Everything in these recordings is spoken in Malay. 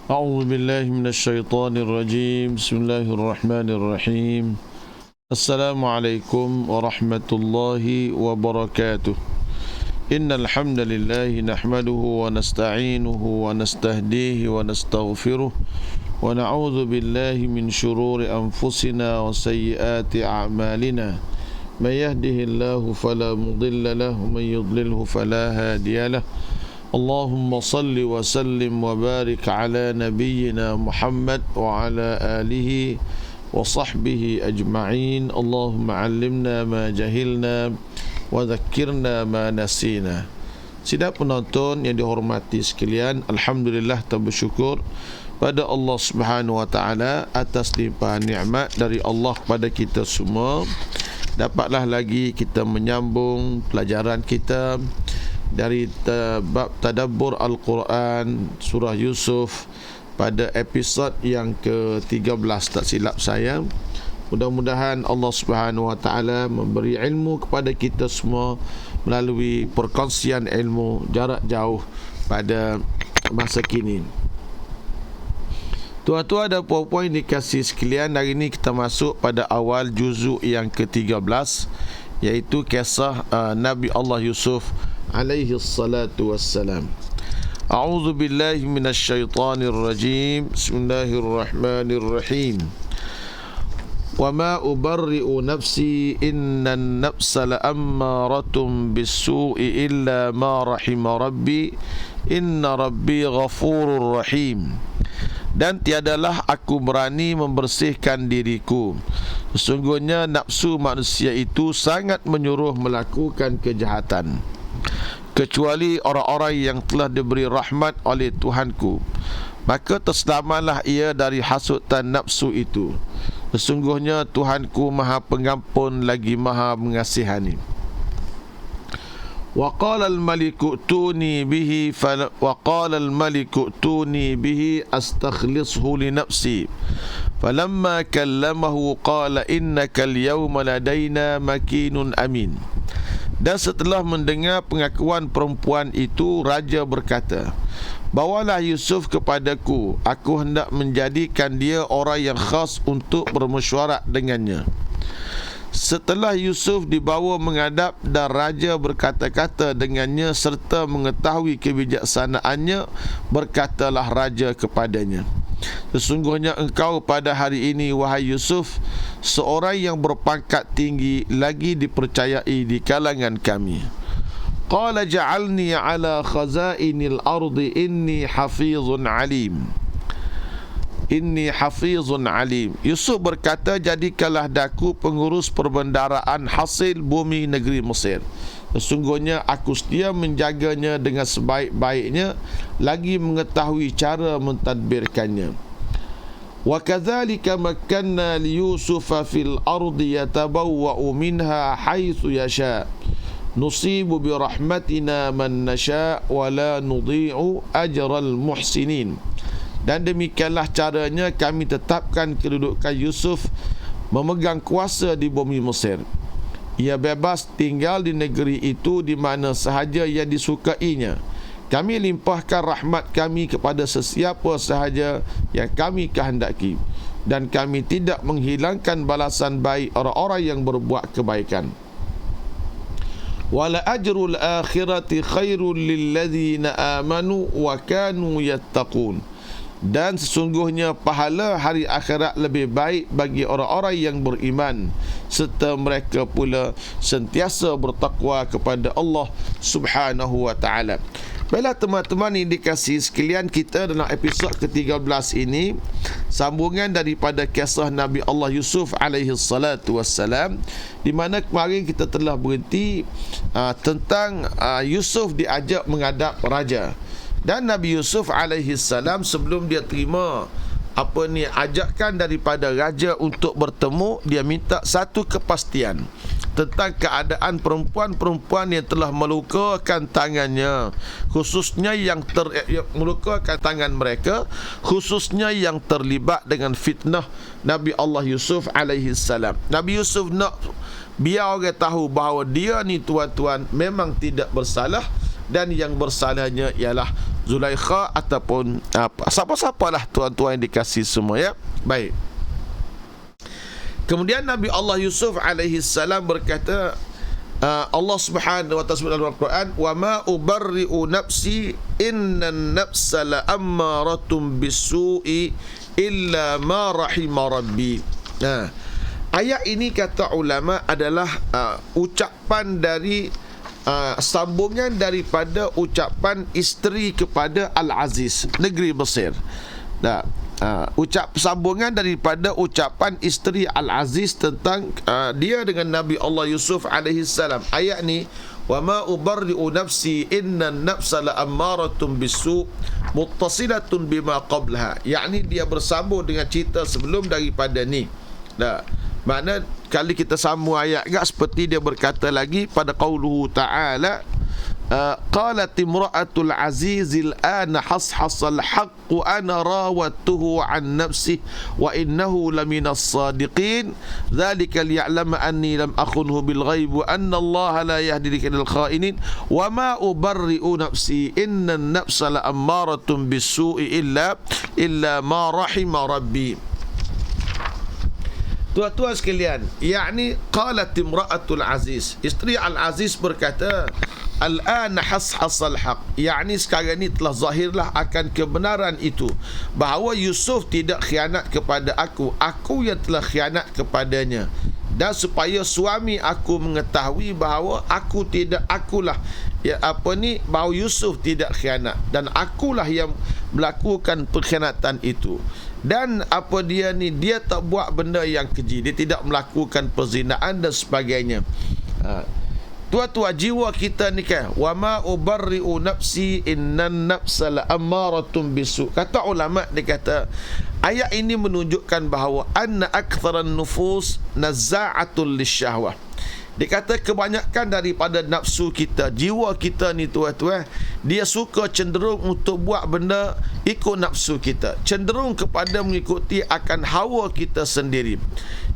أعوذ بالله من الشيطان الرجيم بسم الله الرحمن الرحيم السلام عليكم ورحمة الله وبركاته إن الحمد لله نحمده ونستعينه ونستهديه ونستغفره ونعوذ بالله من شرور أنفسنا وسيئات أعمالنا من يهده الله فلا مضل له ومن يضلله فلا هادي له اللهم صل وسلم وبارك على نبينا محمد وعلى آله وصحبه أجمعين اللهم علمنا ما جهلنا وذكرنا ما نسينا. Sidang penonton yang dihormati sekalian, alhamdulillah kita bersyukur pada Allah Subhanahu wa taala atas limpahan nikmat dari Allah kepada kita semua. Dapatlah lagi kita menyambung pelajaran kita dari bab tadabbur Al-Quran surah Yusuf pada episod yang ke-13 tak silap saya. Mudah-mudahan Allah Subhanahu wa taala memberi ilmu kepada kita semua melalui perkongsian ilmu jarak jauh pada masa kini. Tuan-tuan dan puan-puan yang dikasihi sekalian, hari ini kita masuk pada awal juzuk yang ke-13, iaitu kisah Nabi Allah Yusuf alaihi salatu wassalam. A'udzu billahi minasyaitonir rajim. Bismillahirrahmanirrahim. Wa ma ubarri'u nafsi innan nafsa la'ammaratun bis-su'i illa ma rahima rabbi inna rabbi ghafurur rahim. Dan tiadalah aku berani membersihkan diriku. Sesungguhnya nafsu manusia itu sangat menyuruh melakukan kejahatan, kecuali orang-orang yang telah diberi rahmat oleh Tuhanku, maka terselamatlah ia dari hasutan nafsu itu. Sesungguhnya Tuhanku Maha Pengampun lagi Maha Mengasihani. وقال الملك ائتوني به أستخلصه لنفسي فلما كلمه قال إنك اليوم لدينا مكين أمين. Dan setelah mendengar pengakuan perempuan itu, raja berkata, bawalah Yusuf kepadaku, aku hendak menjadikan dia orang yang khas untuk bermesyuarat dengannya. Setelah Yusuf dibawa menghadap dan raja berkata-kata dengannya serta mengetahui kebijaksanaannya, berkatalah raja kepadanya, sesungguhnya engkau pada hari ini, wahai Yusuf, seorang yang berpangkat tinggi lagi dipercayai di kalangan kami. Qala ja'alni ala khazainil ardi inni hafizun alim. Inni hafizun alim. Yusuf berkata, jadikanlah daku pengurus perbendaraan hasil bumi negeri Mesir. Sesungguhnya aku setia menjaganya dengan sebaik-baiknya, lagi mengetahui cara mentadbirkannya. Wa kadzalika makkanna li Yusufa fil ardi yatabawwa'u minha haitsu yasha. Nusibu bi rahmatina man nasha wa la nudhi'u ajral muhsinin. Dan demikianlah caranya kami tetapkan kedudukan Yusuf memegang kuasa di bumi Mesir. Ia bebas tinggal di negeri itu di mana sahaja yang disukainya. Kami limpahkan rahmat kami kepada sesiapa sahaja yang kami kehendaki, dan kami tidak menghilangkan balasan baik orang-orang yang berbuat kebaikan. Wala ajrul akhirati khairul lilladzina amanu wa kanu yattaqun. Dan sesungguhnya pahala hari akhirat lebih baik bagi orang-orang yang beriman serta mereka pula sentiasa bertakwa kepada Allah Subhanahu wa taala. Baiklah teman-teman yang dikasihi sekalian, kita dalam episod ke-13 ini sambungan daripada kisah Nabi Allah Yusuf alaihi salatu wassalam, di mana kemarin kita telah berhenti tentang Yusuf diajak menghadap raja. Dan Nabi Yusuf alaihi salam sebelum dia terima ajakan daripada raja untuk bertemu, dia minta satu kepastian tentang keadaan perempuan-perempuan yang telah melukakan tangannya, khususnya yang melukakan tangan mereka, khususnya yang terlibat dengan fitnah Nabi Allah Yusuf alaihi salam. Nabi Yusuf nak biar orang tahu bahawa dia ni tuan-tuan memang tidak bersalah, dan yang bersalahnya ialah Zulaikha ataupun siapa-siapalah tuan-tuan yang dikasih semua, ya. Baik. Kemudian Nabi Allah Yusuf alaihi salam berkata, Allah Subhanahu wa ta'ala sebut dalam Al-Quran, wa ma ubarri'u nafsi innan nafsa la'ammaratun bisu'i illa ma rahima rabbi. Ayat ini kata ulama adalah ucapan dari sambungan daripada ucapan isteri kepada Al-Aziz, negeri Mesir. Sambungan daripada ucapan isteri Al-Aziz tentang dia dengan Nabi Allah Yusuf alaihi salam. Ayat ni, wa ma ubarri'u nafsi innan nafsa la'ammaratun bisu' muttasilatun bima qablaha. Yakni dia bersambung dengan cerita sebelum daripada ni. Makna kali kita sambung ayat agak seperti dia berkata lagi pada qauluhu ta'ala, qalat imra'atul azizil ana hashasal haqqu ana rawattuhu an nafsihi wa innahu laminas sadiqin dhalika liya'lama anni lam akhunhu bil ghaib wa anna allaha la yahdi lidal kha'inin wa ma ubarri'u nafsi innan nafsa la ammaratun bisu'i illa ma rahima rabbi. Tuan-tuan sekalian, yakni qalat imra'atul aziz, isteri Al-Aziz berkata, al-ana hashasal haq, yakni sekarang ni telah zahirlah akan kebenaran itu, bahawa Yusuf tidak khianat kepada aku yang telah khianat kepadanya, dan supaya suami aku mengetahui bahawa bahawa Yusuf tidak khianat dan akulah yang melakukan perkhianatan itu. Dan dia tak buat benda yang keji, dia tidak melakukan perzinaan dan sebagainya. Tua-tua jiwa kita ni kan, wa ma ubarri'u nafsi innan nafsa la'ammaratun bisu'. Kata ulama, dia kata ayat ini menunjukkan bahawa anna aktharan nufus nazza'atul lisyahwah. Dia kata kebanyakan daripada nafsu kita, jiwa kita ni tuan-tuan, dia suka cenderung untuk buat benda ikut nafsu kita, cenderung kepada mengikuti akan hawa kita sendiri.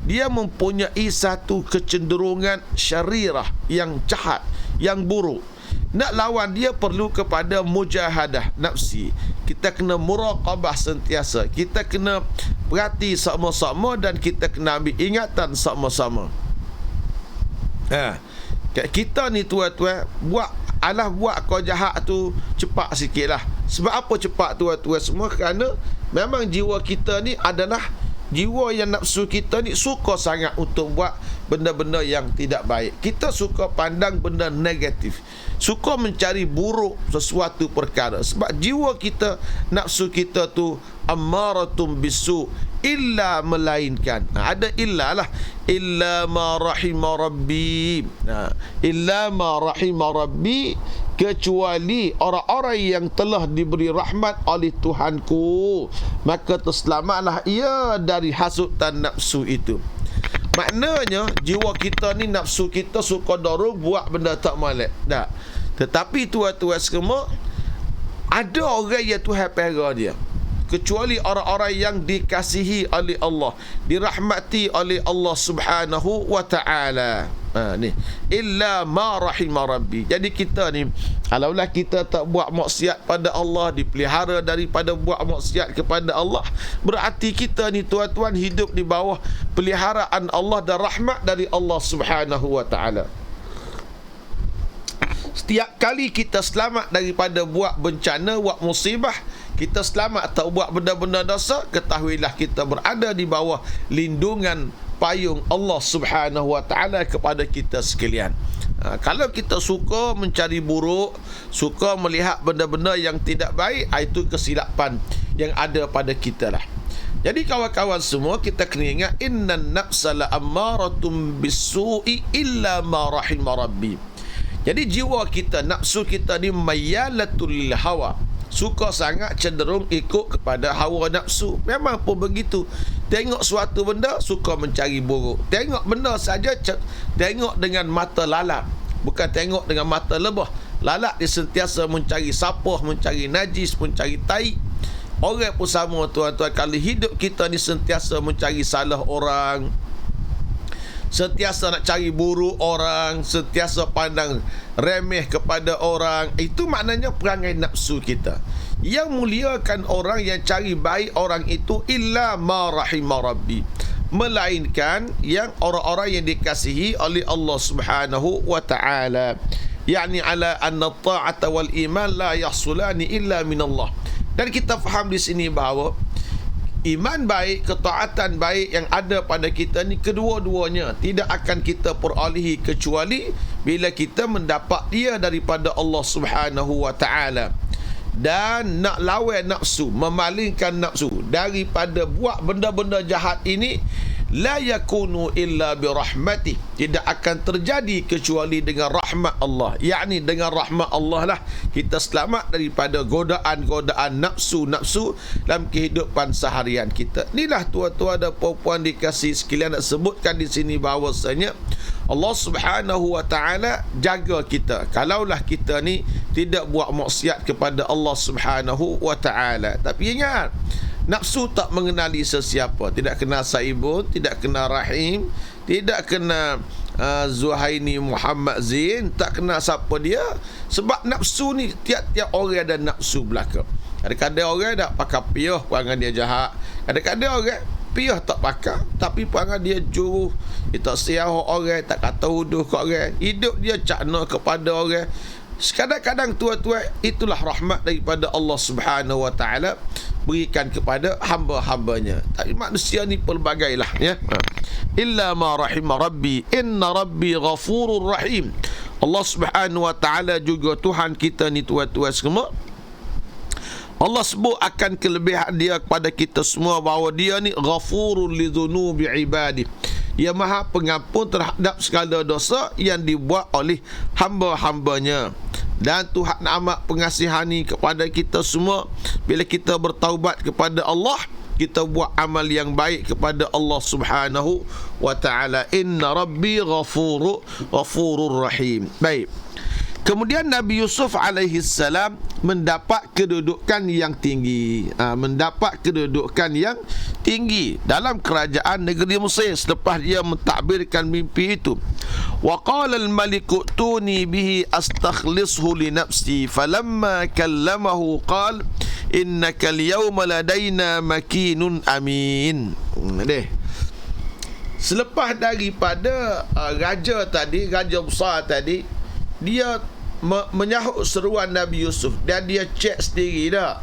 Dia mempunyai satu kecenderungan syarirah yang jahat, yang buruk. Nak lawan dia perlu kepada mujahadah nafsi. Kita kena muraqabah sentiasa, kita kena perhati sama-sama, dan kita kena ambil ingatan sama-sama. Kita ni tuan-tuan buat kau jahat tu cepat sikit lah. Sebab apa cepat tuan-tuan semua? Kerana memang jiwa kita ni adalah jiwa yang nafsu kita ni suka sangat untuk buat benda-benda yang tidak baik. Kita suka pandang benda negatif, suka mencari buruk sesuatu perkara. Sebab jiwa kita, nafsu kita tu ammaratum bisu', illa melainkan, ada illa lah, illa ma rahima rabbi, illa ma rahima rabbi, kecuali orang-orang yang telah diberi rahmat oleh Tuhanku, maka terselamatlah ia dari hasutan nafsu itu. Maknanya jiwa kita ni, nafsu kita suka dorong buat benda tak molek. Tetapi tuan-tuan semua, ada orang yang Tuhan pelihara dia, kecuali orang-orang yang dikasihi oleh Allah, dirahmati oleh Allah Subhanahu wa ta'ala. Ni illa ma rahima rabbi. Jadi kita ni, kalaulah kita tak buat maksiat pada Allah, dipelihara daripada buat maksiat kepada Allah, berarti kita ni tuan-tuan hidup di bawah peliharaan Allah dan rahmat dari Allah Subhanahu wa ta'ala. Setiap kali kita selamat daripada buat bencana, buat musibah, kita selamat tak buat benda-benda dosa, ketahuilah kita berada di bawah lindungan payung Allah Subhanahu wa ta'ala kepada kita sekalian. Kalau kita suka mencari buruk, suka melihat benda-benda yang tidak baik, itu kesilapan yang ada pada kita lah. Jadi kawan-kawan semua, kita kena ingat, innan nafsa la'ammaratun bisu'i illa ma rahima rabbi. Jadi jiwa kita, nafsu kita ni mayyalatul lil hawa, suka sangat cenderung ikut kepada hawa nafsu. Memang pun begitu. Tengok suatu benda, suka mencari buruk. Tengok benda saja, tengok dengan mata lalat, bukan tengok dengan mata lebah. Lalat dia sentiasa mencari sapah, mencari najis, mencari tai. Orang pun sama tuan-tuan, kalau hidup kita ni sentiasa mencari salah orang, sentiasa nak cari buruk orang, sentiasa pandang remeh kepada orang, itu maknanya perangai nafsu kita. Yang muliakan orang yang cari baik orang itu illa ma rahima rabbi, melainkan yang orang-orang yang dikasihi oleh Allah Subhanahu wa taala. Yani ala anna ta'ata wal iman la yahsulani illa min Allah. Dan kita faham di sini bahawa iman baik, ketaatan baik yang ada pada kita ni, kedua-duanya tidak akan kita perolehi kecuali bila kita mendapat dia daripada Allah Subhanahu wa taala. Dan nak lawan nafsu, memalingkan nafsu daripada buat benda-benda jahat ini, la yakunu illa birahmatih, tidak akan terjadi kecuali dengan rahmat Allah. Yakni dengan rahmat Allah lah kita selamat daripada godaan-godaan nafsu-nafsu dalam kehidupan seharian kita. Inilah tuan-tuan dan puan-puan dikasihi sekalian, nak sebutkan di sini bahawasanya Allah Subhanahu wa taala jaga kita. Kalaulah kita ni tidak buat maksiat kepada Allah Subhanahu wa taala. Tapi ingat, nafsu tak mengenali sesiapa. Tidak kenal Saibun, tidak kenal Rahim, tidak kenal Zuhaini Muhammad Zain, tak kenal siapa dia. Sebab nafsu ni, tiap-tiap orang ada nafsu belaka. Kadang-kadang orang tak pakai piyah, perangai dia jahat. Kadang-kadang orang piyah tak pakai, tapi perangai dia juru. Dia tak siarah orang, tak kata huduh ke orang. Hidup dia cakna kepada orang. Kadang-kadang tuan-tuan, itulah rahmat daripada Allah Subhanahu wa taala berikan kepada hamba-hambanya. Tapi manusia ni pelbagailah, ya. Illa ma rahima rabbi, inna rabbi ghafurur rahim. Allah Subhanahu wa taala juga Tuhan kita ni tuan-tuan semua. Allah sebut akan kelebihan dia kepada kita semua bahawa dia ni ghafurul lidzunubi ibadi. Dia maha pengampun terhadap segala dosa yang dibuat oleh hamba-hambanya. Dan Tuhan amat pengasihani kepada kita semua bila kita bertaubat kepada Allah, kita buat amal yang baik kepada Allah Subhanahu wa taala. Inna rabbi ghafurur rahim. Baik. Kemudian Nabi Yusuf alaihi salam mendapat kedudukan yang tinggi. Mendapat kedudukan yang tinggi dalam kerajaan negeri Mesir selepas dia mentadbirkan mimpi itu. Wa qala al-maliku tuni bihi astakhlishu li nafsi falamma kallamahu qala innaka al-yawma ladaina makinun amin. Selepas daripada raja tadi, raja besar tadi, dia menyahut seruan Nabi Yusuf dan dia cek sendiri dah.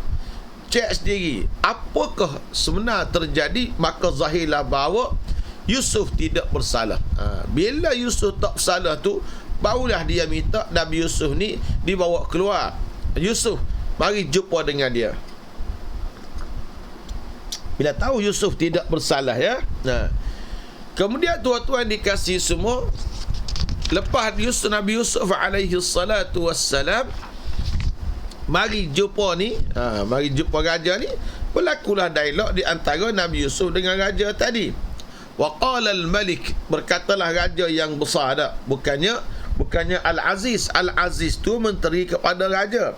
Cek sendiri apakah sebenar terjadi, maka zahirlah bahawa Yusuf tidak bersalah. Bila Yusuf tak bersalah tu, barulah dia minta Nabi Yusuf ni dibawa keluar. Yusuf, mari jumpa dengan dia. Bila tahu Yusuf tidak bersalah, ya. Kemudian tuan-tuan dikasihi semua, lepas Nabi Yusuf alaihi salatu wassalam mari jumpa ni, mari jumpa raja ni, berlakulah dialog di antara Nabi Yusuf dengan raja tadi. Wa qala al-malik, berkatalah raja yang besar dah, bukannya Al-Aziz. Al-Aziz tu menteri kepada raja.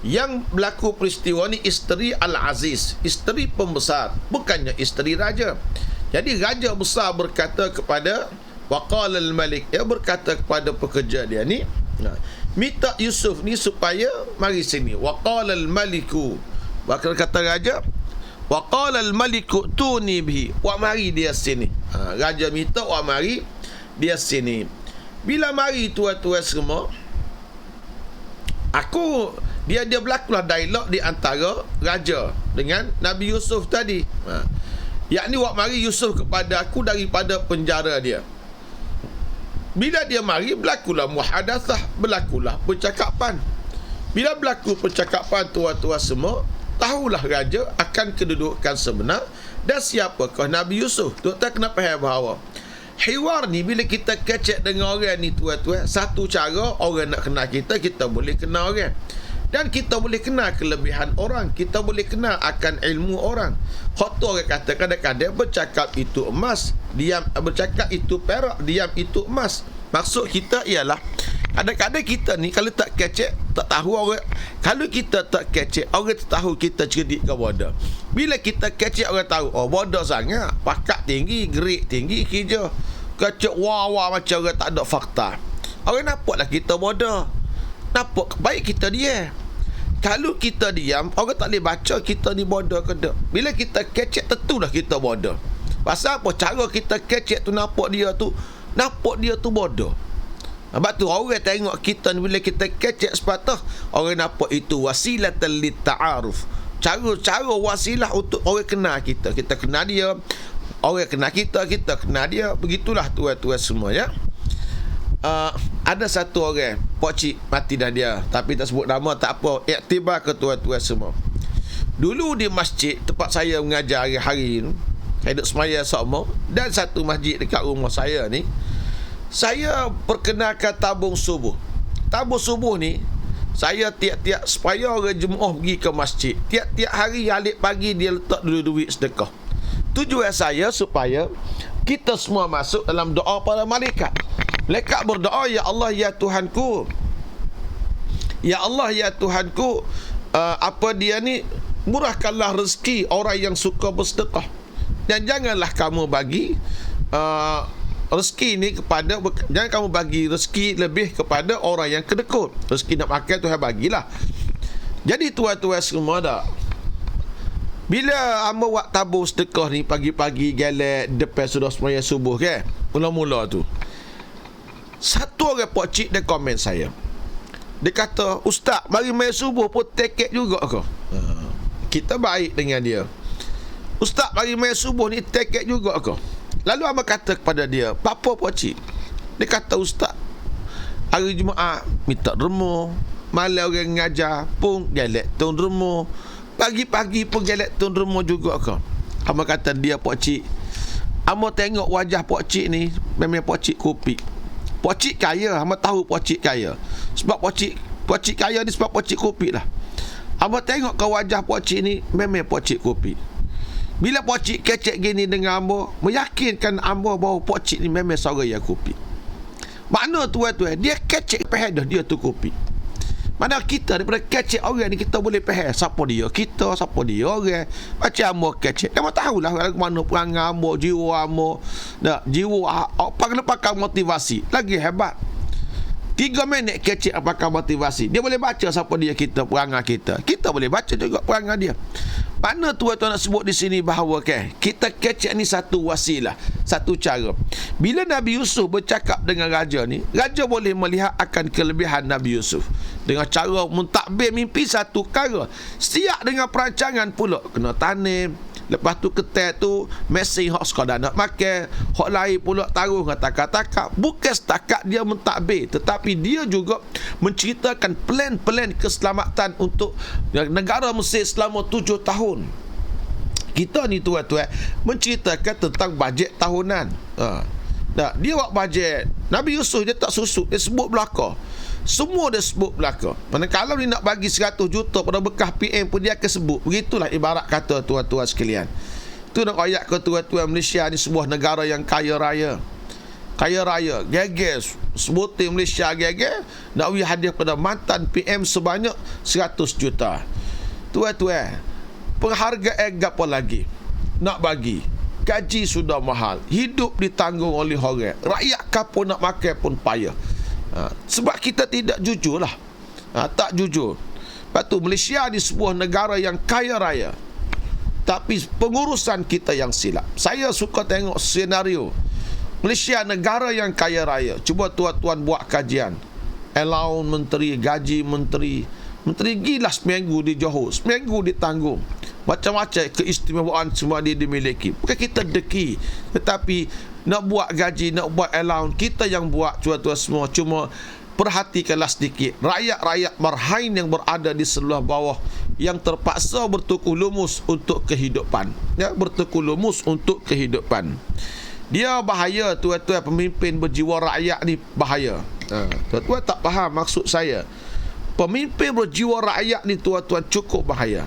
Yang berlaku peristiwa ni isteri Al-Aziz, isteri pembesar, bukannya isteri raja. Jadi raja besar berkata kepada waqala al-malik, dia berkata kepada pekerja dia ni, minta Yusuf ni supaya mari sini. Waqala al-maliku, kata raja, waqala al-maliku tuni bihi, wa mari dia sini. Raja minta wa mari dia sini. Bila mari tuan-tuan semua, dia berlakulah dialog di antara raja dengan Nabi Yusuf tadi. Yakni wa mari Yusuf kepada aku daripada penjara dia. Bila dia mari, berlakulah muhadathah, berlakulah percakapan. Bila berlaku percakapan tuan-tuan semua, tahulah raja akan kedudukan sebenar dan siapakah Nabi Yusuf. Tuan-tuan kena faham bahawa hiwar ni, bila kita kecek dengan orang ni tuan-tuan, satu cara orang nak kenal kita, kita boleh kenal orang. Dan kita boleh kenal kelebihan orang, kita boleh kenal akan ilmu orang. Khotor orang kata kadang-kadang bercakap itu emas, diam bercakap itu perak, diam itu emas. Maksud kita ialah kadang-kadang kita ni kalau tak kecek, tak tahu orang. Kalau kita tak kecek, orang tak tahu kita cerdik ke bodoh. Bila kita kecek, orang tahu, oh bodoh sangat, pakat tinggi, gerik tinggi, kerja kecek wah macam orang tak ada fakta. Orang nampaklah kita bodoh, nampak baik kita dia. Kalau kita diam, orang tak boleh baca kita ni bodoh ke tak. Bila kita kecek, tentulah kita bodoh. Pasal apa? Cara kita kecek tu nampak dia tu bodoh. Sebab tu orang tengok kita ni, bila kita kecek sepatah, orang nampak itu wasilatan lit ta'aruf. Cara wasilah untuk orang kenal kita. Kita kenal dia, orang kenal kita, kita kenal dia. Begitulah tuan-tuan semua, ya. Ada satu orang, pokcik mati dah dia, tapi tak sebut nama, tak apa, iktibar ke tuan-tuan semua. Dulu di masjid tempat saya mengajar hari-hari ni, saya duduk semaya sama, dan satu masjid dekat rumah saya ni, saya perkenalkan tabung subuh. Tabung subuh ni, saya tiap-tiap, supaya orang Jumaat pergi ke masjid, tiap-tiap hari alik pagi dia letak dulu duit sedekah. Tujuan saya supaya kita semua masuk dalam doa para malaikat. Malaikat berdoa, ya Allah ya Tuhanku, ya Allah ya Tuhanku, apa dia ni, murahkanlah rezeki orang yang suka bersedekah, dan janganlah kamu bagi rezeki ni kepada, jangan kamu bagi rezeki lebih kepada orang yang kedekut. Rezeki nak makan Tuhan bagilah. Jadi tuan-tuan semua dah, bila hamba buat tabung sedekah ni pagi-pagi galak depan sudah semaya subuh ke, mula-mula tu satu orang pokcik dia komen saya. Dia kata, "Ustaz, mari mai subuh pun teket juga ke?" Kita baik dengan dia. "Ustaz, mari mai subuh ni teket juga ke?" Lalu hamba kata kepada dia, "Apa pokcik?" Dia kata, "Ustaz, hari Jumaat minta derma, malam orang ngajar pun galak tun derma, pagi-pagi pun galak tun derma juga ke?" Hamba kata dia, "Pokcik, hamba tengok wajah pokcik ni memang pokcik kopi. Pokcik kaya, hamba tahu pokcik kaya. Sebab pokcik kaya ni sebab pokcik kopi lah. Hamba tengok ke wajah pokcik ni memang pokcik kopi. Bila pokcik kecek gini dengan hamba, meyakinkan hamba bahawa pokcik ni memang seorang yang kopi." Makna tuan-tuan, dia kecek faham dah dia tu kopi. Mana kita daripada kecek orang ni, kita boleh faham siapa dia kita, siapa dia orang. Macam hamba kecek, dia tahulah mana perangai hamba, jiwa hamba. Nah, jiwa pakai motivasi lagi hebat. 3 minit kecek pakai motivasi, dia boleh baca siapa dia kita, perangai kita. Kita boleh baca juga perangai dia. Mana tuan-tuan nak sebut di sini bahawa kita kecek ni satu wasilah, satu cara. Bila Nabi Yusuf bercakap dengan raja ni, raja boleh melihat akan kelebihan Nabi Yusuf dengan cara mentadbir mimpi satu perkara. Siap dengan perancangan pula, kena tanam. Lepas tu ketek tu mesin hak sekadar nak makan, hak lain pula taruh dengan takak-takak. Bukan setakat dia mentadbir, tetapi dia juga menceritakan plan-plan keselamatan untuk negara Mesir selama 7 tahun. Kita ni tuan-tuan menceritakan tentang bajet tahunan. Dia buat bajet. Nabi Yusuf dia tak susuk, dia sebut belaka. Semua dia sebut belaka. Manakala dia nak bagi 100 juta pada bekas PM pun dia akan sebut. Begitulah ibarat kata tuan-tuan sekalian. Itu nak ayat ke tuan-tuan, Malaysia ni sebuah negara yang kaya raya. Kaya raya, geges. Sebutin Malaysia geges, nak bagi hadiah pada mantan PM sebanyak 100 juta. Tuan-tuan, penghargaan apa lagi nak bagi? Gaji sudah mahal, hidup ditanggung oleh orang, rakyat kapun nak makan pun payah. Sebab kita tidak jujur lah. Tak jujur. Lepas tu Malaysia ni sebuah negara yang kaya raya, tapi pengurusan kita yang silap. Saya suka tengok senario Malaysia negara yang kaya raya. Cuba tuan-tuan buat kajian. Allowance menteri, gaji menteri. Menteri gila seminggu di Johor, seminggu ditanggung. Macam-macam keistimewaan semua dia dimiliki. Bukan kita deki, tetapi nak buat gaji, nak buat allowance, kita yang buat tuan-tuan semua. Cuma perhatikanlah sedikit rakyat-rakyat marhain yang berada di sebelah bawah, yang terpaksa bertukar lumus untuk kehidupan. Bertukar lumus untuk kehidupan. Dia bahaya tuan-tuan, pemimpin berjiwa rakyat ni bahaya. Tuan-tuan tak faham maksud saya. Pemimpin berjiwa rakyat ni tuan-tuan cukup bahaya.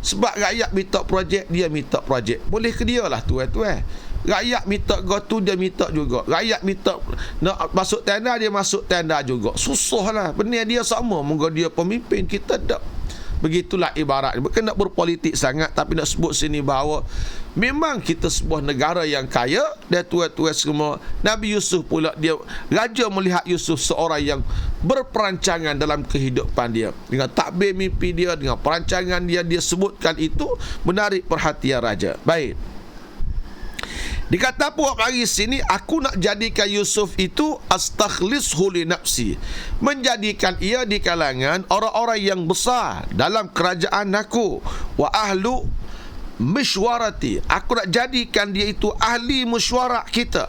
Sebab rakyat minta projek, dia minta projek. Boleh ke dia lah tuan-tuan. Rakyat minta gotu, dia minta juga. Rakyat minta nak masuk tenda, dia masuk tenda juga. Susah lah. Benar dia sama. Moga dia pemimpin, kita tak. Begitulah ibarat. Bukan nak berpolitik sangat, tapi nak sebut sini bahawa memang kita sebuah negara yang kaya. Dan tuan-tuan semua, Nabi Yusuf pula, dia raja melihat Yusuf seorang yang berperancangan dalam kehidupan dia. Dengan takbir mimpi dia, dengan perancangan dia sebutkan itu menarik perhatian raja. Baik. Dikata puak hari sini, aku nak jadikan Yusuf itu astakhlishu li nafsi, menjadikan ia di kalangan orang-orang yang besar dalam kerajaan aku, wa ahlu mishwarati, aku nak jadikan dia itu ahli mesyuarat kita,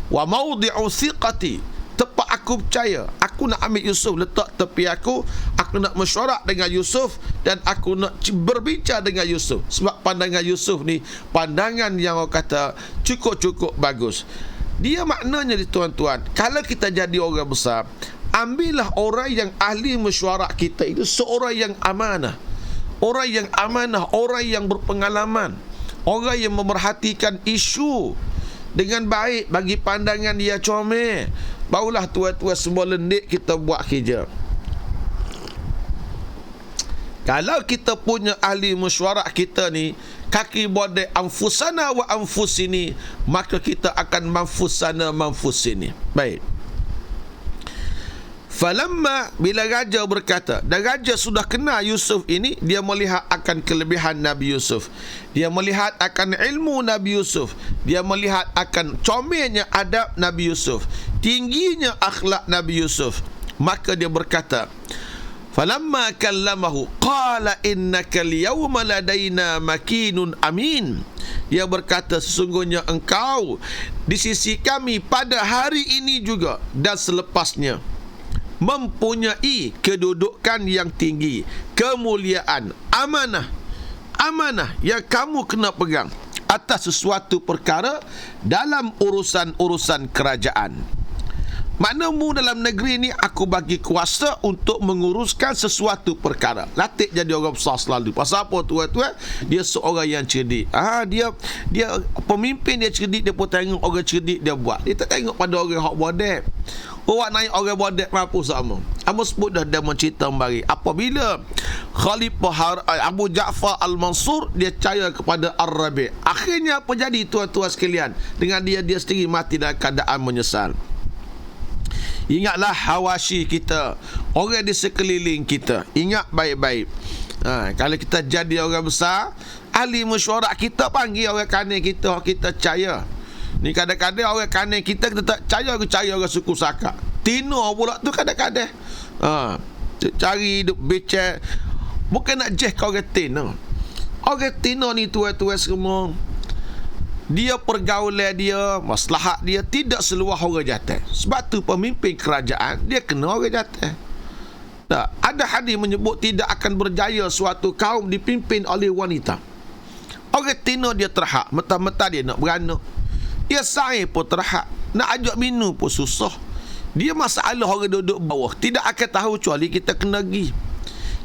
wa mawdi'u thiqati, tempat aku percaya. Aku nak ambil Yusuf letak tepi aku nak mesyuarat dengan Yusuf, dan aku nak berbincang dengan Yusuf. Sebab pandangan Yusuf ni pandangan yang orang kata cukup-cukup bagus. Dia maknanya, tuan-tuan, kalau kita jadi orang besar, ambillah orang yang ahli mesyuarat kita itu seorang yang amanah. Orang yang amanah, orang yang berpengalaman, orang yang memerhatikan isu dengan baik, bagi pandangan dia comel. Barulah tuan-tuan semua lendik kita buat kerja. Kalau kita punya ahli mesyuarat kita ni kaki bodek anfusana wa anfusini, maka kita akan manfusana manfusini. Baik. Falamma, bila raja berkata, dan raja sudah kenal Yusuf ini, dia melihat akan kelebihan Nabi Yusuf, dia melihat akan ilmu Nabi Yusuf, dia melihat akan comelnya adab Nabi Yusuf, tingginya akhlak Nabi Yusuf. Maka dia berkata, falamma kallamahu qala innaka al-yawma ladaina makinun amin. Dia berkata, sesungguhnya engkau di sisi kami pada hari ini juga dan selepasnya mempunyai kedudukan yang tinggi, kemuliaan, amanah yang kamu kena pegang atas sesuatu perkara dalam urusan-urusan kerajaan. Maknamu dalam negeri ni aku bagi kuasa untuk menguruskan sesuatu perkara. Latih jadi orang besar selalu. Pasal apa tuan-tuan? Dia seorang yang cerdik. Dia pemimpin, dia cerdik, dia pun tengok orang cerdik dia buat. Dia tak tengok pada orang hak bodek. Orang naik orang bodek mampu sama. Abu sebut dah dia mencerita kembali. Apabila Khalifah Abu Ja'far Al-Mansur dia percaya kepada Ar-Rabi'. Akhirnya apa jadi tuan-tuan sekalian? Dengan dia sendiri mati dalam keadaan menyesal. Ingatlah Hawashi kita, orang di sekeliling kita. Ingat baik-baik. Kalau kita jadi orang besar, ahli mesyuarat kita panggil orang kanan kita, kita percaya. Ni kadang-kadang orang kanan kita tak percaya orang suku Sakak. Tino pula tu kadang-kadang. Cari duk becek. Bukan nak jeh kau orang Tino. Orang Tino ni tuan-tuan semua, dia pergaulan dia, maslahat dia tidak seluas orang jantan. Sebab tu pemimpin kerajaan dia kena orang jantan. Tak, ada hadis menyebut tidak akan berjaya suatu kaum dipimpin oleh wanita. Orang Tino dia terhak, mentah-mentah dia nak beranak. Dia sair pun terhak, nak ajak minum pun susah. Dia masalah orang duduk bawah, tidak akan tahu kecuali kita kena pergi.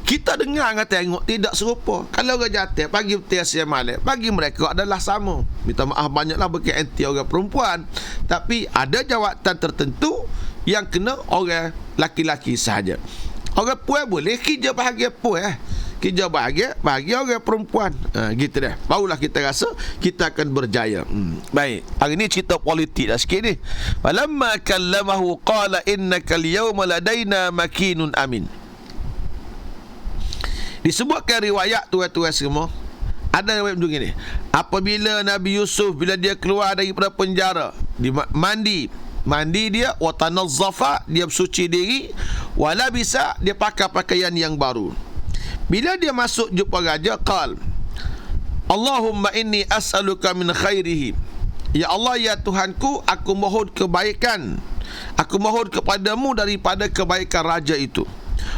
Kita dengar dengan tengok tidak serupa. Kalau orang jantan pagi petang siang malam, bagi mereka adalah sama. Minta maaf banyaklah bagi anti orang perempuan, tapi ada jawatan tertentu yang kena orang laki-laki sahaja. Orang puan boleh kerja bahagia puan, kerja bahagia orang perempuan. Gitu dah. Barulah kita rasa kita akan berjaya. Baik. Hari ni cerita politik dah sikit ni. Falamma kallamahu qala innaka al-yawma ladaina makinun amin. Disebutkan riwayat tuan-tuan semua, ada riwayat macam ni. Apabila Nabi Yusuf, bila dia keluar daripada penjara, dia mandi dia, wa tanazzafa, dia bersuci diri, wala bisa, dia pakai pakaian yang baru. Bila dia masuk jumpa raja, qal Allahumma inni as'aluka min khairihi. Ya Allah, ya Tuhanku, aku mohon kebaikan, aku mohon kepadamu daripada kebaikan raja itu.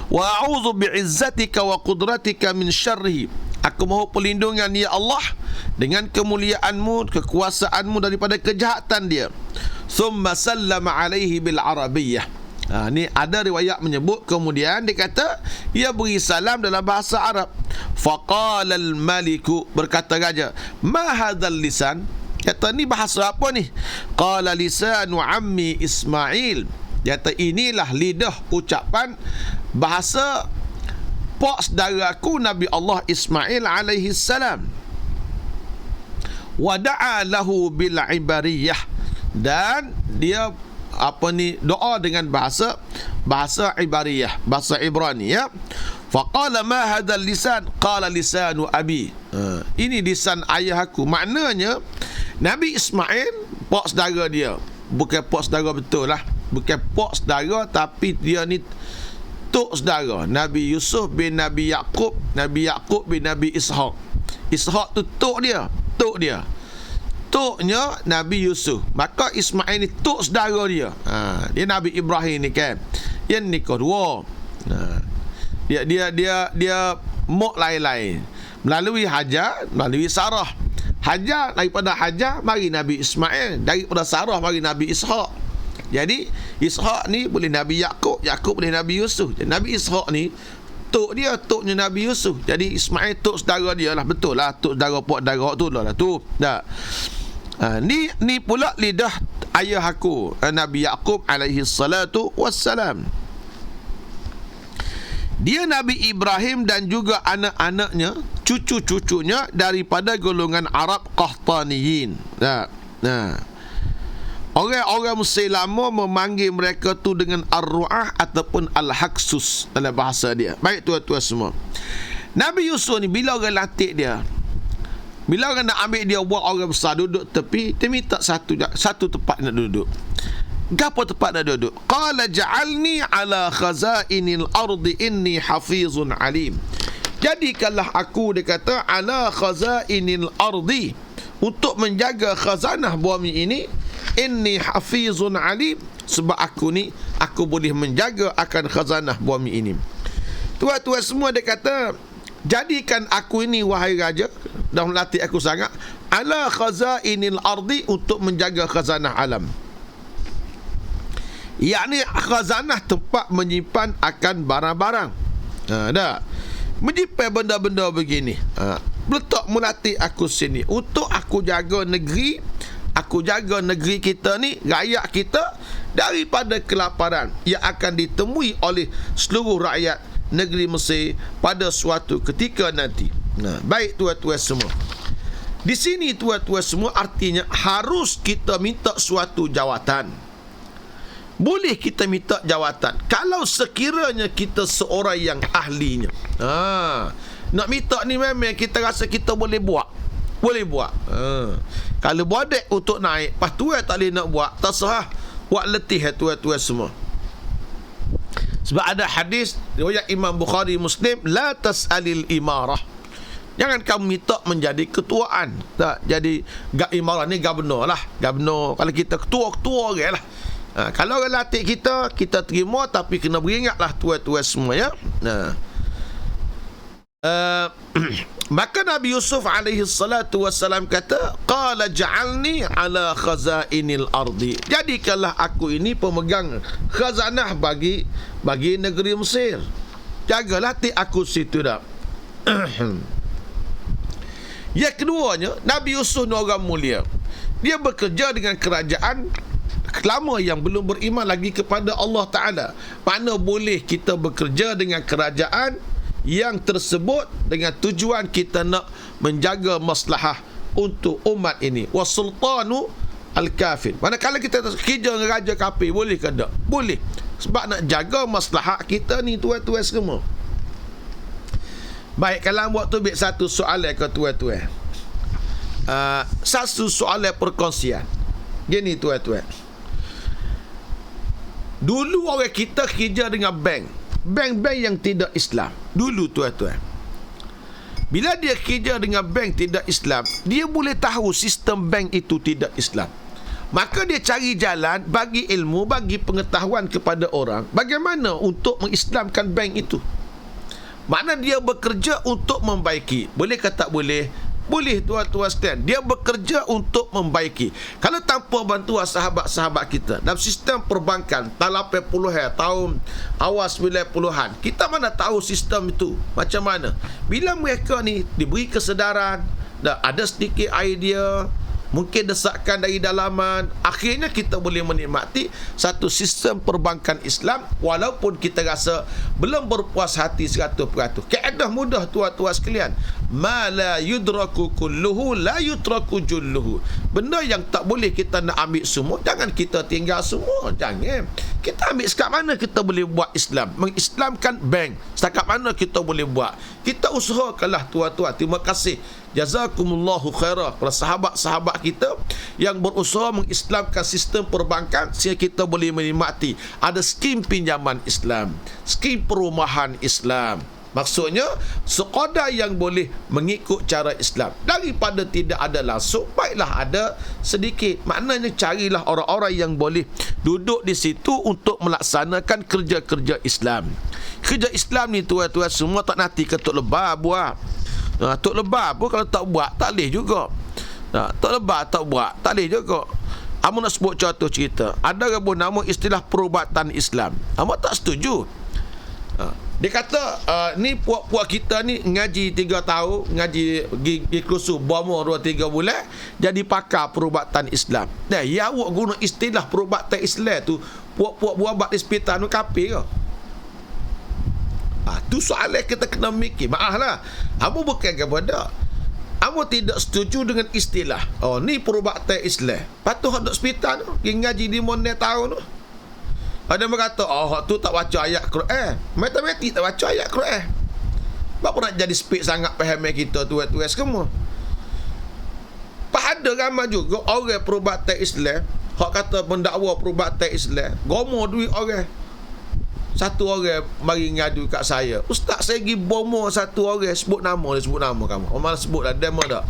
Wa a'udzu bi'izzatika wa qudratika min syarrihi. Aku mohon perlindungan ya Allah dengan kemuliaanmu, kekuasaanmu daripada kejahatan dia. Thumma sallama alaihi bil arabiyyah. Ni ada riwayat menyebut kemudian dia kata ia beri salam dalam bahasa Arab. Faqala al maliku, berkata raja, ma hadzal lisan? Kata ni bahasa apa ni? Qala lisanu ammi Ismail. Kata inilah lidah ucapan bahasa pak saudaraku Nabi Allah Ismail alaihi salam. Wa da'a lahu bil ibariyah, dan dia doa dengan bahasa ibariyah, bahasa Ibrani ya. Faqala ma hadzal lisan, qala lisanu abi. Ini lisan ayah aku. Maknanya Nabi Ismail pak saudara dia, bukan pak saudara betul lah, bukan pak saudara, tapi dia ni tok saudara. Nabi Yusuf bin Nabi Yaqub, Nabi Yaqub bin Nabi Ishaq. Ishaq tu tok dia. Toknya Nabi Yusuf. Maka Ismail ni tok saudara dia. Dia Nabi Ibrahim ni kan. Yang ni kedua. Dia mak lain-lain. Melalui Hajar, melalui Sarah. Hajar, daripada Hajar mari Nabi Ismail, daripada Sarah mari Nabi Ishaq. Jadi Ishaq ni boleh Nabi Yaqub, Yaqub boleh Nabi Yusuf. Jadi Nabi Ishaq ni toknya Nabi Yusuf. Jadi Ismail tok saudara dia lah. Betul lah, tok saudara pak darah tu lah tu. Dah. Ni pula lidah ayah aku, Nabi Yaqub alaihi salatu wassalam. Dia Nabi Ibrahim dan juga anak-anaknya, cucu-cucunya daripada golongan Arab Qahtaniyin. Orang-orang Mesir lama memanggil mereka tu dengan Ar-Ru'ah ataupun Al-Haksus dalam bahasa dia. Baik tuan-tuan semua. Nabi Yusuf ni bila orang latih dia, bila orang nak ambil dia buat orang besar duduk tepi, dia minta satu tempat nak duduk. Gapo tempat nak duduk? Qala ja'alni ala khazainil ardi inni hafizun alim. Jadikanlah aku, dia kata, ala khazainil ardi, untuk menjaga khazanah bumi ini. Inni hafizun alim, sebab aku boleh menjaga akan khazanah bumi ini. Tuan-tuan semua, dia kata, jadikan aku ini wahai raja, dah melatih aku sangat, ala khazainil ardi, untuk menjaga khazanah alam. Yakni khazanah tempat menyimpan akan barang-barang. Dah menyimpan benda-benda begini. Letak melatih aku sini untuk aku jaga negeri. Aku jaga negeri kita ni, rakyat kita, daripada kelaparan yang akan ditemui oleh seluruh rakyat negeri Mesir pada suatu ketika nanti. Baik tuan-tuan semua. Di sini tuan-tuan semua, artinya harus kita minta suatu jawatan. Boleh kita minta jawatan kalau sekiranya kita seorang yang ahlinya. Nak minta ni memang kita rasa kita boleh buat. Kalau bodek untuk naik, pas tuan tak boleh nak buat, terserah, buat letih tuan-tuan semua. Sebab ada hadis riwayat Imam Bukhari Muslim, la tas'alil imarah, jangan kamu minta menjadi ketuaan. Tak, jadi imarah ni gubernur lah. Gubernur, kalau kita ketua orang lah. Kalau orang latih kita terima, tapi kena beringatlah tuan-tuan semua ya. Maka Nabi Yusuf alaihi salatu wassalam kata, qala ja'alni ala khazainil ardi, jadikanlah aku ini pemegang khazanah bagi negeri Mesir. Jagalah aku situ dah. Yang keduanya, Nabi Yusuf ni orang mulia. Dia bekerja dengan kerajaan lama yang belum beriman lagi kepada Allah Ta'ala. Mana boleh kita bekerja dengan kerajaan yang tersebut dengan tujuan kita nak menjaga maslahah untuk umat ini. Wasultanu al-kafir. Manakala kita kerja dengan raja kafir, boleh ke tak? Boleh. Sebab nak jaga maslahah kita ni tuan-tuan semua. Baik, kalau buat tu ambil satu soalan ke tuan-tuan. Satu soalan perkongsian. Gini tuan-tuan. Dulu orang kita kerja dengan bank yang tidak Islam. Dulu tuan-tuan, bila dia kerja dengan bank tidak Islam, dia boleh tahu sistem bank itu tidak Islam. Maka dia cari jalan, bagi ilmu, bagi pengetahuan kepada orang bagaimana untuk mengislamkan bank itu. Makna dia bekerja untuk membaiki. Boleh ke tak boleh? Boleh tuan-tuan sekalian. Dia bekerja untuk membaiki. Kalau tanpa bantuan sahabat-sahabat kita dalam sistem perbankan tahun 80-an, tahun awal 90-an, kita mana tahu sistem itu macam mana. Bila mereka ni diberi kesedaran, dah ada sedikit idea, mungkin desakan dari dalaman. Akhirnya kita boleh menikmati satu sistem perbankan Islam walaupun kita rasa belum berpuas hati 100%. Kaedah mudah tuan-tuan sekalian. Ma la yudraku kulluhu la yutraku julluhu. Benda yang tak boleh kita nak ambil semua, jangan kita tinggal semua. Jangan. Kita ambil setakat mana kita boleh buat Islam. Mengislamkan bank. Setakat mana kita boleh buat. Kita usahakanlah tuan-tuan. Terima kasih. Jazakumullahu khairah kepada sahabat-sahabat kita yang berusaha mengislamkan sistem perbankan sehingga kita boleh menikmati ada skim pinjaman Islam, skim perumahan Islam. Maksudnya sekadar yang boleh mengikut cara Islam. Daripada tidak ada langsung, baiklah ada sedikit. Maknanya carilah orang-orang yang boleh duduk di situ untuk melaksanakan kerja-kerja Islam. Kerja Islam ni tuan-tuan semua tak nanti ketuk lebah buat. Tok Lebah pun kalau tak buat tak boleh juga. Tok Lebah tak buat tak boleh juga. Amu nak sebut contoh cerita. Ada rebus nama istilah perubatan Islam. Amu tak setuju. Dia kata ni puak-puak kita ni ngaji 3 tahun, ngaji pergi kursus berumur 2-3 bulan jadi pakar perubatan Islam. Nah, ya awak guna istilah perubatan Islam tu, puak-puak buat di hospital tu kafir ke? Tu soalan kita kena mikir. Maaflah, Amu bukan kepada Amu tidak setuju dengan istilah ni perubatan Islam. Patut duduk hospital tu pergi ngaji 5 tahun tu. Ada yang berkata tu tak baca ayat Quran, matematik tak baca ayat Quran. Apa nak jadi speed sangat faham kita tuan-tuan semua. Ada ramai juga orang perubatan Islam hak kata pendakwa perubatan Islam gomo duit orang. Satu orang mari ngadu kat saya, ustaz saya pergi bomo satu orang, sebut nama kamu. Orang malah sebut dah demo dah.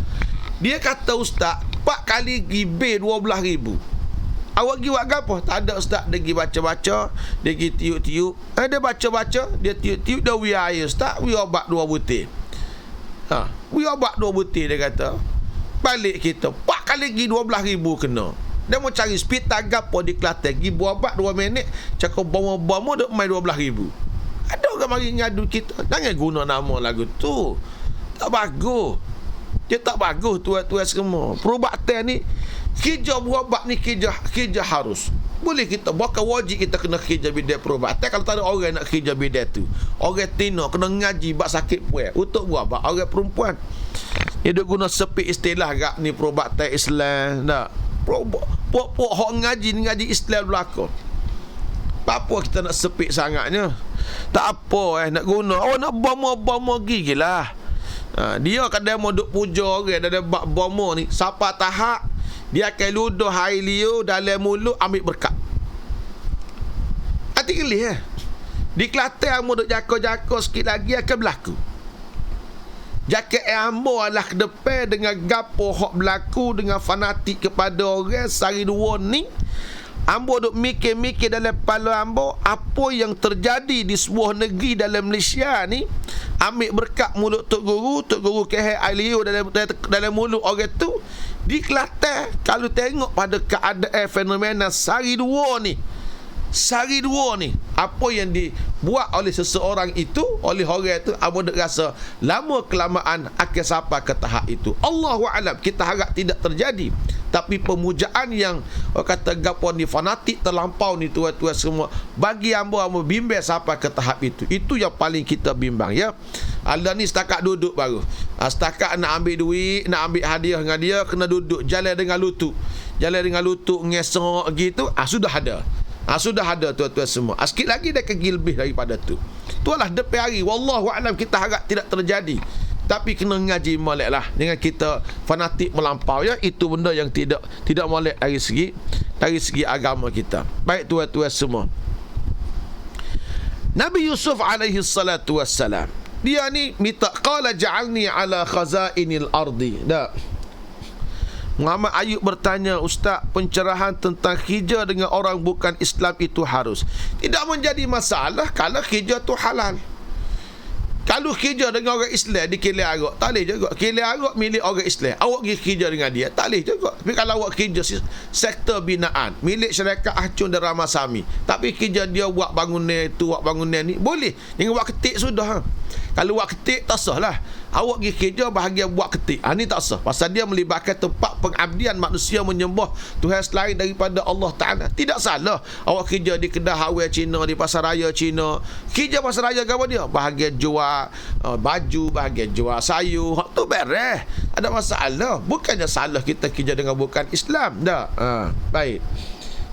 Dia kata ustaz 4 kali gibe 12,000. Awak pergi buat apa? Tak ada ustaz. Dia pergi baca-baca, dia pergi tiup-tiup. Dia baca-baca, dia tiup-tiup, dia wi air ustaz, wi obat 2 butir. Wi obat 2 butir dia kata. Balik kita 4 kali pergi 12,000 kena. Dia mau cari speed tagap di Kelantan, pergi buat obat 2 minit, cakap bomo-bomo duk main 12,000. Ada orang mari ngadu kita. Jangan guna nama lagu tu. Tak bagus. Dia tak bagus tuan-tuan semua. Perubatan ni, kerja berubat ni kerja harus. Boleh kita, bukan wajib kita kena kerja bidang perubatan. Kalau tak ada orang nak kerja bidang tu. Orang tino kena ngaji bak sakit puan untuk berubat orang perempuan. Dia duk guna sepi istilah gak ni perubatan Islam. Tak. Pok-pok hok ngaji Islam belaka. Apa kita nak sepik sangatnya? Tak apa nak guna. Nak bomo-bomo gigilah. Dia kadang mau duk puja orang ada bak bomo ni. Siapa tahap dia akan ludah air liu dalam mulut ambil berkat. Hati gelih Di Kelantan mau duk jaka-jaka sikit lagi akan berlaku. Jaket ambo adalah ke depan dengan gapo hok berlaku dengan fanatik kepada orang sehari 2 ni. Ambo duk mikir-mikir dalam kepala ambo apa yang terjadi di sebuah negeri dalam Malaysia ni. Ambil berkat mulut Tok Guru kehek air dalam mulut orang tu. Di Kelantan kalau tengok pada keadaan fenomena sehari 2 ni, apa yang dibuat oleh seseorang itu, oleh orang itu, Abu duk rasa lama kelamaan akan sampai ke tahap itu. Allahu a'lam, kita harap tidak terjadi. Tapi pemujaan yang kata gapo ni fanatik terlampau ni tuan-tuan semua, bagi hamba bimbang sampai ke tahap itu. Itu yang paling kita bimbang ya. Allah ni setakat duduk baru. Setakat nak ambil duit, nak ambil hadiah dengan dia, kena duduk jalan dengan lutut. Ngesok gitu, sudah ada. Sudah ada tuan-tuan semua. Sikit lagi dia akan lebih daripada tu. Itulah depan hari. Wallahu a'lam, kita harap tidak terjadi. Tapi kena ngaji molek lah. Dengan kita fanatik melampau ya. Itu benda yang tidak molek dari segi agama kita. Baik tuan-tuan semua. Nabi Yusuf alaihi salatu wassalam, dia ni minta qala ja'alni ala khazainil ardi. Muhammad Ayub bertanya, ustaz, pencerahan tentang hijrah dengan orang bukan Islam itu harus? Tidak menjadi masalah kalau hijrah tu halal. Kalau hijrah dengan orang Islam di Kilang Arak, tak boleh juga. Kilang Arak milik orang Islam, awak pergi hijrah dengan dia, tak boleh juga. Tapi kalau awak hijrah sektor binaan milik syarikat Ahcun dan Ramasami, tapi hijrah dia buat bangunan tu, buat bangunan ni, boleh. Jangan buat ketik sudah. Kalau buat ketik tak sah lah. awak pergi kerja bahagian buat ketik. Ni tak sah. Pasal dia melibatkan tempat pengabdian manusia menyembah Tuhan selain daripada Allah Ta'ala. Tidak salah awak kerja di kedai hardware Cina, di pasar raya Cina. Kerja pasar raya apa dia? Bahagian jual baju, bahagian jual sayur. Hak tu beres. Ada masalah. Bukannya salah kita kerja dengan bukan Islam. Dah. Baik.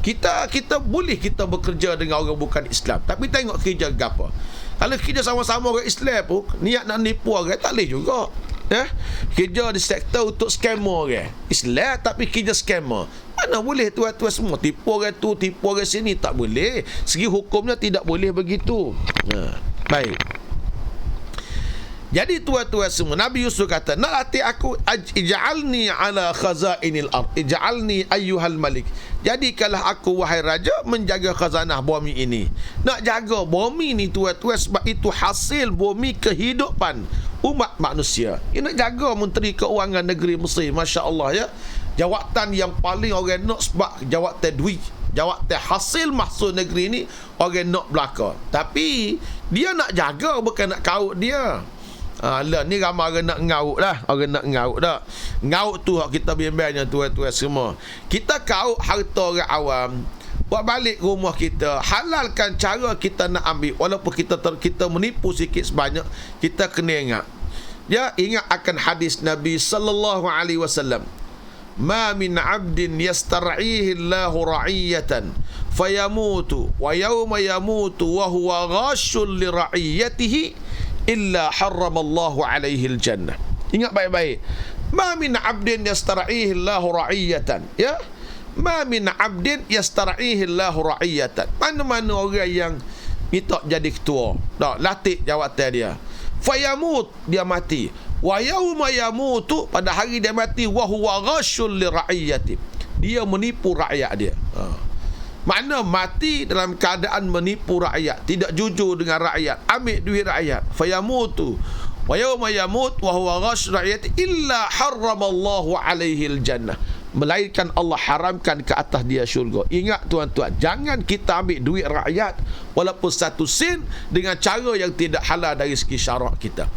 Kita boleh kita bekerja dengan orang bukan Islam, tapi tengok kerja apa. Kalau kerja sama-sama orang Islam pun niat nak nipu orang tak boleh juga. Kerja di sektor untuk scammer orang Islam, tapi kerja scammer. Mana boleh tuan-tuan semua tipu orang tu, tipu orang sini, tak boleh. Segi hukumnya tidak boleh begitu. Baik. Jadi tuan-tuan semua, Nabi Yusuf kata, nak latih aku, ij'alni ala khazainil ard, ij'alni ayyuhal malik. Jadikanlah aku wahai raja menjaga khazanah bumi ini. Nak jaga bumi ni tuan-tuan, sebab itu hasil bumi kehidupan umat manusia. Ia nak jaga Menteri Keuangan Negeri Mesir, masya-Allah ya. Jawatan yang paling orang nak, sebab jawatan duit, jawatan hasil mahsul negeri ni orang nak belaka. Tapi dia nak jaga, bukan nak kaut dia. Lah ni ramai orang nak ngaut dah. Orang nak ngaut dah. Ngaut tu hak kita bimbangnya tuan-tuan semua. Kita kaut harta orang awam, buat balik rumah kita, halalkan cara kita nak ambil. Walaupun kita menipu sikit sebanyak, kita kena ingat. Ya, ingat akan hadis Nabi sallallahu alaihi wasallam. Ma min 'abdin yastar'ihi Allahu ra'iyatan fayamutu wa yawma yamutu wa huwa ghashun li ra'iyatihi illa harramallahu alaihi al-jannah. Ingat baik-baik. Ma min 'abdin yastar'ihi Allahu ra'iyatan. Ya. Ma min 'abdin yastar'ihi Allahu ra'iyatan. Mana-mana orang yang minta jadi ketua, dak latih jawatan dia. Fayamut, dia mati. Wa yauma yamutu, pada hari dia mati, wa huwa ghashul li ra'iyati. Dia menipu rakyat dia. Makna mati dalam keadaan menipu rakyat, tidak jujur dengan rakyat, ambil duit rakyat. Fayamutu wa yawma yamut wa huwa ghash rakyat illa harramallahu alaihi al-jannah. Melainkan Allah haramkan ke atas dia syurga. Ingat tuan-tuan, jangan kita ambil duit rakyat walaupun satu sen dengan cara yang tidak halal dari segi syarak kita.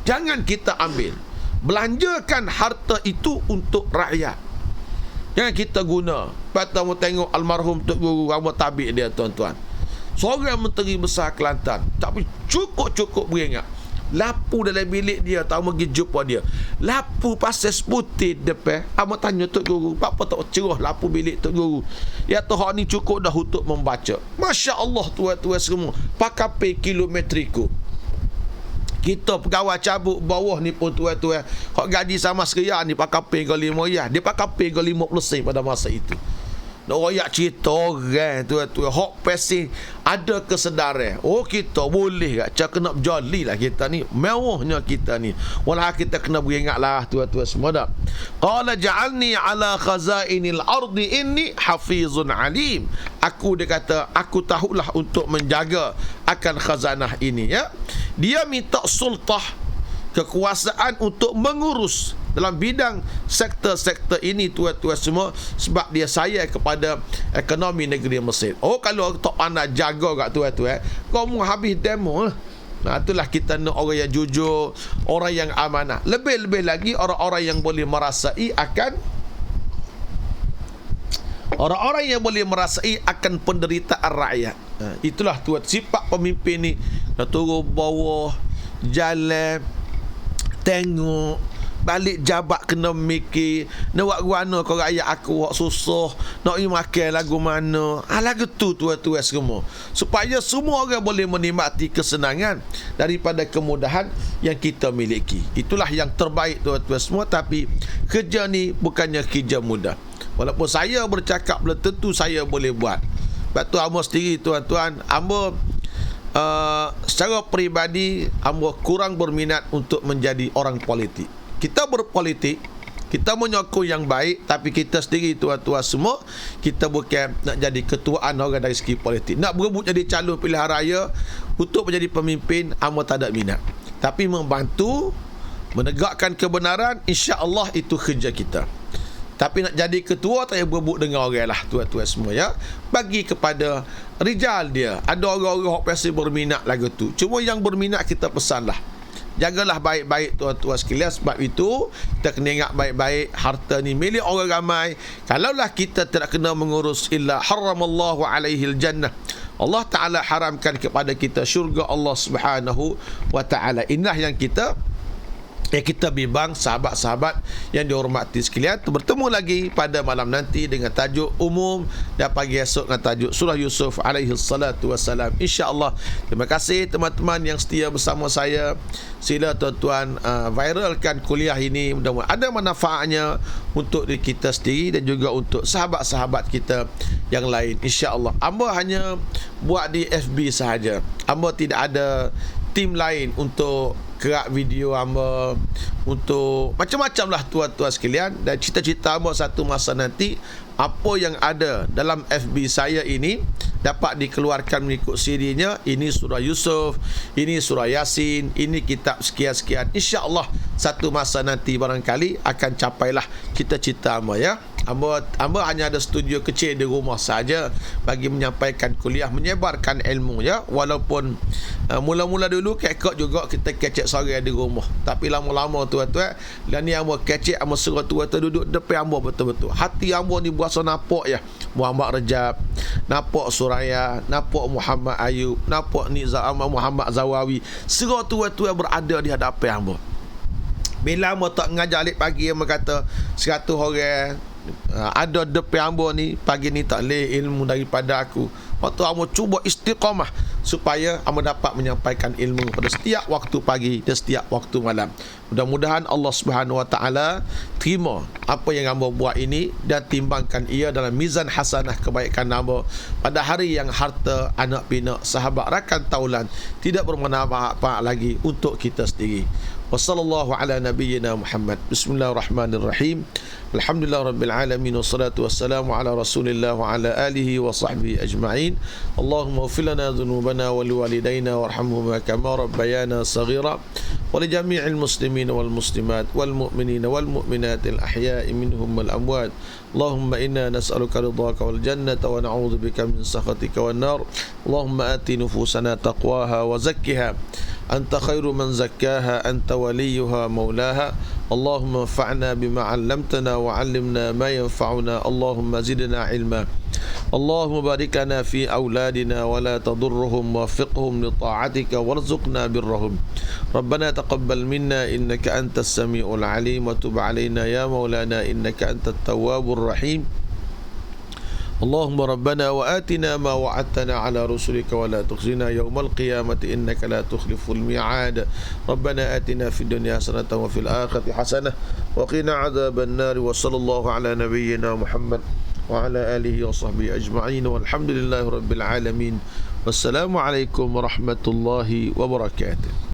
Jangan kita ambil. Belanjakan harta itu untuk rakyat. Jangan kita guna. Lepas mu tengok almarhum Tok Guru, kamu tabik dia tuan-tuan. Seorang menteri besar Kelantan, tapi cukup-cukup beringat. Lapu dalam bilik dia, tahu pergi jumpa dia. Lapu pasal putih depan. Kamu tanya Tok Guru, apa tak cerah lapu bilik Tok Guru? Ya Tuhan ni cukup dah untuk membaca. Masya Allah tuan-tuan semua. Pakai kilometriku. Kita pegawai cabut bawah ni pun tuan-tuan, hak gaji sama sekaya ni pakai pay ke 5 ya. Dia pakai pay ke 50 sen pada masa itu. Nak royak cerita orang tuan-tuan, hak pesen ada kesedaran. Oh, kita boleh tak? Cak kena berjali lah kita ni. Mewahnya kita ni. Walau kita kena beringat lah tuan-tuan semua dah. Qala ja'alni ala khazainil ardi inni hafizun alim. Dia kata, aku tahulah untuk menjaga akan khazanah ini ya. Dia minta sultah, kekuasaan untuk mengurus dalam bidang sektor-sektor ini tuan-tuan semua, sebab dia sayang kepada ekonomi negeri Mesir. Oh, kalau tak pandai jaga kat tuan-tuan, kamu habis demo. Nah, itulah kita nak orang yang jujur, orang yang amanah. Lebih-lebih lagi orang-orang yang boleh merasai akan penderitaan rakyat. Itulah tuan sifat pemimpin ni. Nak turun bawah, jalan, tengok, balik jabat kena mikir, nak buat guana kau rakyat aku buat susah, nak pergi makan lagu mana. Lagu tu tuan-tuan semua. Supaya semua orang boleh menikmati kesenangan daripada kemudahan yang kita miliki. Itulah yang terbaik tuan-tuan semua. Tapi kerja ni bukannya kerja mudah. Walaupun saya bercakap belum tentu saya boleh buat. Sebab tu hamba sendiri tuan-tuan, hamba secara peribadi hamba kurang berminat untuk menjadi orang politik. Kita berpolitik, kita menyokong yang baik, tapi kita sendiri tuan-tuan semua, kita bukan nak jadi ketuaan orang dari segi politik. Nak berebut jadi calon pilihan raya untuk menjadi pemimpin, hamba tak ada minat. Tapi membantu menegakkan kebenaran, insya-Allah itu kerja kita. Tapi nak jadi ketua tak payah berebut dengan orang lah tuan-tuan semua ya. Bagi kepada rijal dia. Ada orang-orang yang pasti berminat lagu tu. Cuma yang berminat kita pesanlah. Jagalah baik-baik tuan-tuan sekalian. Sebab itu kita kena ingat baik-baik, harta ni milik orang ramai. Kalaulah kita tidak kena mengurus, illa haramallahu alaihil jannah, Allah Ta'ala haramkan kepada kita syurga Allah Subhanahu wa Ta'ala. Inilah yang kita bimbang sahabat-sahabat yang dihormati sekalian. Bertemu lagi pada malam nanti dengan tajuk umum, dan pagi esok dengan tajuk surah Yusuf alaihi salatu wassalam, insya-Allah. Terima kasih teman-teman yang setia bersama saya. Sila tuan-tuan viralkan kuliah ini, mudah-mudahan ada manfaatnya untuk diri kita sendiri dan juga untuk sahabat-sahabat kita yang lain, insya-Allah. Amba hanya buat di FB sahaja. Amba tidak ada tim lain untuk gerak video hamba, untuk macam-macam lah tuan-tuan sekalian. Dan cita-cita hamba satu masa nanti, apa yang ada dalam FB saya ini dapat dikeluarkan mengikut sirinya. Ini surah Yusuf, ini surah Yasin, ini kitab sekian-sekian. InsyaAllah satu masa nanti barangkali akan capailah cita-cita hamba, ya. Hamba hanya ada studio kecil di rumah saja bagi menyampaikan kuliah, menyebarkan ilmu, ya. Walaupun mula-mula dulu kekok juga kita kecek sore di rumah, tapi lama-lama tuan-tuan, dan ni hamba kecek, hamba suruh tuan-tuan duduk depan hamba betul-betul. Hati hamba ni berasa nampak, ya, Muhammad Rajab, nampak Suraya, nampak Muhammad Ayub, nampak Muhammad Zawawi, suruh tuan-tuan berada di hadapan hamba. Bila hamba tak mengajar alik pagi, hamba kata 100 orang ada depan hamba ni pagi ni tak leh ilmu daripada aku. Waktu hamba cuba istiqamah supaya hamba dapat menyampaikan ilmu pada setiap waktu pagi dan setiap waktu malam. Mudah-mudahan Allah Subhanahu wa Ta'ala terima apa yang hamba buat ini dan timbangkan ia dalam mizan hasanah kebaikan hamba pada hari yang harta, anak pinak, sahabat, rakan taulan tidak bermanfaat lagi untuk kita sendiri. Wassallallahu ala nabiyyina Muhammad. Bismillahirrahmanirrahim. Alhamdulillah rabbil alamin, wassalatu wassalamu ala Rasulillah wa ala alihi wa sahbihi ajma'in. Allahumma ighfir lana dhunubana wa liwalidayna warhamhuma kama rabbayana saghira wa li jami'il muslimin wal muslimat wal mu'minina wal mu'minat al ahya'i minhum wal amwat. Allahumma inna nas'aluka ridhaka wal jannata wa na'udzu bika min sakhatika wan nar. Allahumma ati nufusana taqwaha wa zakkiha anta khairu man zakkaha anta waliyuha maulaha. Allahumma anfa'na bima 'allamtana wa 'allimna ma yanfa'una. Allahumma zidna ilma. Allahumma barik lana fi auladina wa la tadurruhum wafiqhum li ta'atika warzuqna birrahum. Rabbana taqabbal minna innaka antas samiul alim wa tub 'alaina ya maulana innaka antat tawwabur rahim. Allahumma rabbana wa atina ma wa'adtana ala rusulika wa la tukhzina yawmal qiyamati innaka la tukhliful mi'ad. Rabbana atina fid dunya hasanatan wa fil akhirati hasanah wa qina adzaban nar. Wa sallallahu ala nabiyyina Muhammad wa ala alihi wa sahbihi ajma'in walhamdulillahi rabbil alamin. Wassalamu alaikum warahmatullahi wabarakatuh.